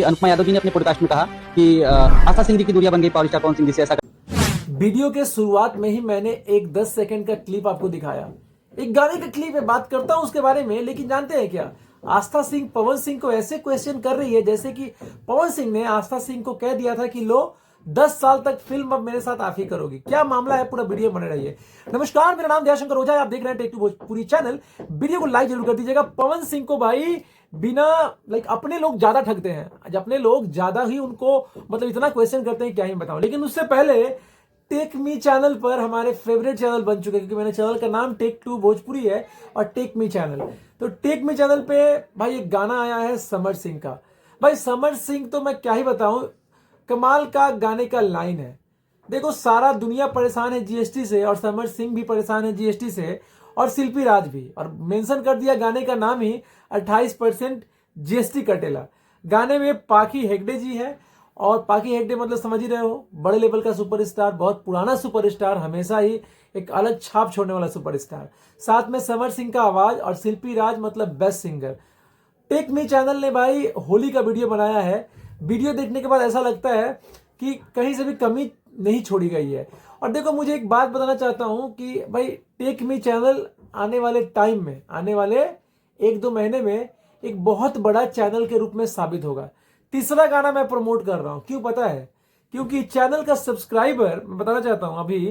अनुपमा यादव जी ने अपने पॉडकास्ट में कहा कि आशा सिंह जी की दूरियां बन गई पावर स्टार पवन सिंह जी से। ऐसा वीडियो के शुरुआत में ही मैंने एक 10 सेकंड का क्लिप आपको दिखाया। एक गाने का क्लिप है, बात करता हूं उसके बारे में, लेकिन जानते हैं क्या, आस्था सिंह पवन सिंह को ऐसे क्वेश्चन कर रही है जैसे कि पवन सिंह ने आस्था सिंह को कह दिया था कि लो 10 साल तक फिल्म अब मेरे साथ आप ही करोगी। क्या मामला है, पूरा वीडियो बने रहिए। नमस्कार, मेरा नाम दयाशंकर ओझा है, आप देख रहे हैं take two Bhojpuri channel. Video को लाइक जरूर कर दीजिएगा। पवन सिंह को भाई बिना अपने लोग ज्यादा ठगते हैं, अपने लोग ज्यादा ही उनको इतना क्वेश्चन करते हैं, क्या ही बताऊं। लेकिन उससे पहले टेक मी चैनल पर हमारे फेवरेट चैनल बन चुके हैं, क्योंकि मेरे चैनल का नाम टेक टू भोजपुरी है और टेक मी चैनल। तो टेक मी चैनल पे भाई एक गाना आया है समर सिंह का। भाई समर सिंह तो मैं क्या ही बताऊं, कमाल का गाने का लाइन है। देखो, सारा दुनिया परेशान है जीएसटी से और समर सिंह भी परेशान है जीएसटी से, और शिल्पी राज भी, और मेंशन कर दिया गाने का नाम ही 28% जीएसटी कटेला। गाने में पाखी हेगड़े जी है, और पाखी हेगड़े समझ ही रहे हो, बड़े लेवल का सुपरस्टार, बहुत पुराना सुपरस्टार, हमेशा ही एक अलग छाप छोड़ने वाला सुपरस्टार। साथ में समर सिंह का आवाज और Shilpi Raj best singer. Take me channel ने भाई होली का वीडियो बनाया है। वीडियो देखने के बाद ऐसा लगता है कि कहीं से भी कमी नहीं छोड़ी गई है। और देखो, मुझे एक बात बताना चाहता हूं कि भाई टेक मी चैनल आने वाले टाइम में, आने वाले 1-2 महीने में एक बहुत बड़ा चैनल के रूप में साबित होगा। तीसरा गाना मैं प्रमोट कर रहा हूं, क्यों पता है? क्योंकि चैनल का सब्सक्राइबर मैं बताना चाहता हूं अभी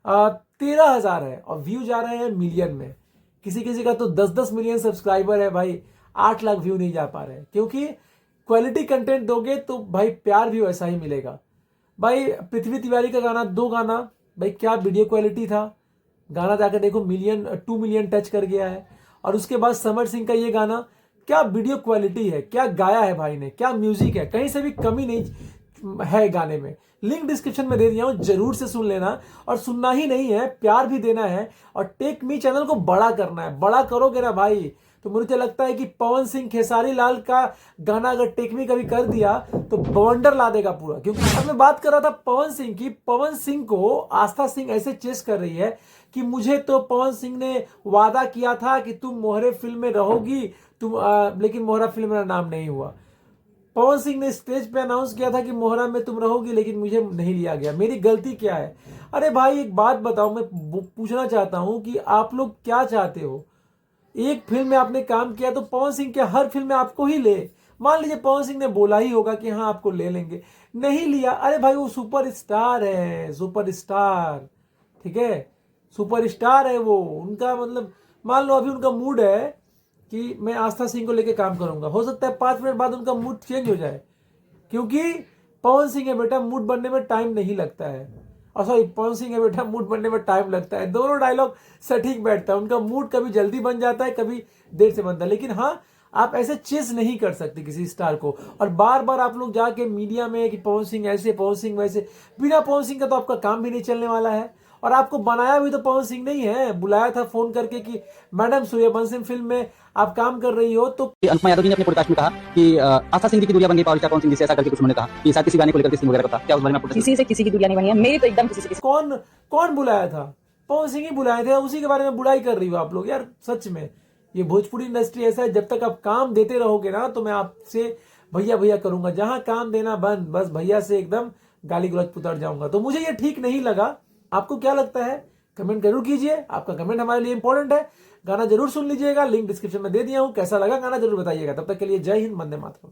13,000 है और व्यू जा रहे हैं मिलियन में। किसी किसी का तो 10-10 मिलियन सब्सक्राइबर है भाई, 8 लाख व्यू नहीं जा पा रहे, क्योंकि क्वालिटी कंटेंट दोगे तो भाई प्यार भी वैसा ही मिलेगा। भाई पृथ्वी तिवारी का गाना, 2 गाना, भाई क्या वीडियो क्वालिटी था। गाना जाकर देखो, 2 मिलियन टच कर गया है। और उसके बाद समर सिंह का ये गाना, क्या वीडियो क्वालिटी है, क्या गाया है भाई ने, क्या म्यूजिक है, कहीं से भी कमी नहीं है गाने में। लिंक डिस्क्रिप्शन में दे दिया हूं, जरूर से सुन लेना। और सुनना ही नहीं है, प्यार भी देना है, और टेक मी चैनल को बड़ा करना है। बड़ा करोगे ना भाई, तो मुझे लगता है कि पवन सिंह खेसारी लाल का गाना अगर टेक मी कभी कर दिया तो बवंडर ला देगा पूरा। क्योंकि अब मैं बात कर रहा था पवन सिंह की, पवन सिंह को आस्था सिंह ऐसे चेस कर रही है कि मुझे तो पवन सिंह ने वादा किया था कि तुम मोहरे फिल्म में रहोगी, लेकिन मोहरा फिल्म मेरा नाम नहीं हुआ। पवन सिंह ने स्टेज पे अनाउंस किया था कि मोहरा में तुम रहोगी, लेकिन मुझे नहीं लिया गया। मेरी गलती क्या है? अरे भाई एक बात बताओ, मैं पूछना चाहता हूं कि आप लोग क्या चाहते हो? एक फिल्म में आपने काम किया तो पवन सिंह के हर फिल्म में आपको ही ले। मान लीजिए पवन सिंह ने बोला ही होगा कि हाँ आपको ले लेंगे, नहीं लिया। अरे भाई वो सुपरस्टार है, सुपरस्टार, ठीक है, सुपरस्टार है वो। उनका मान लो अभी उनका मूड है कि मैं आस्था सिंह को लेके काम करूंगा, हो सकता है 5 मिनट बाद उनका मूड चेंज हो जाए, क्योंकि पवन सिंह है बेटा, मूड बनने में टाइम नहीं लगता है। और सॉरी, पवन सिंह है बेटा, मूड बनने में टाइम लगता है। दोनों डायलॉग सटीक बैठता है। उनका मूड कभी जल्दी बन जाता है, कभी देर से बनता है। लेकिन हाँ, आप ऐसे चेस नहीं कर सकते किसी स्टार को, और बार बार आप लोग जाके मीडिया में कि पवन सिंह ऐसे, पवन सिंह वैसे। बिना पवन सिंह का तो आपका काम भी नहीं चलने वाला है। और आपको बनाया भी तो पवन सिंह नहीं है, बुलाया था फोन करके कि मैडम सूर्यवंशम फिल्म में आप काम कर रही हो। तो अनुपमा यादव जी ने अपने पॉडकास्ट में कहा कि आशा सिंह जी की दूरियां बन गई पावर स्टार पवन सिंह जी से। ऐसा करके कुछ उन्होंने कहा कि शायद किसी गाने को लेकर किसी वगैरह का था। क्या उस बारे में आपको? किसी से किसी की दुनिया नहीं बनी है, मेरी तो एकदम किसी से किसी। कौन बुलाया था? पवन सिंह ही बुलाए थे। उसी के बारे में बुराई कर रही हो आप लोग यार। सच में ये भोजपुरी इंडस्ट्री ऐसा है, जब तक आप काम देते रहोगे ना तो मैं आपसे भैया भैया करूंगा। जहां काम देना बंद, बस भैया से एकदम गाली गलौज पुतर जाऊंगा। तो मुझे ये ठीक नहीं लगा। आपको क्या लगता है? कमेंट जरूर कीजिए, आपका कमेंट हमारे लिए इंपॉर्टेंट है। गाना जरूर सुन लीजिएगा, लिंक डिस्क्रिप्शन में दे दिया हूं। कैसा लगा गाना जरूर बताइएगा। तब तक के लिए जय हिंद, वंदे मातरम।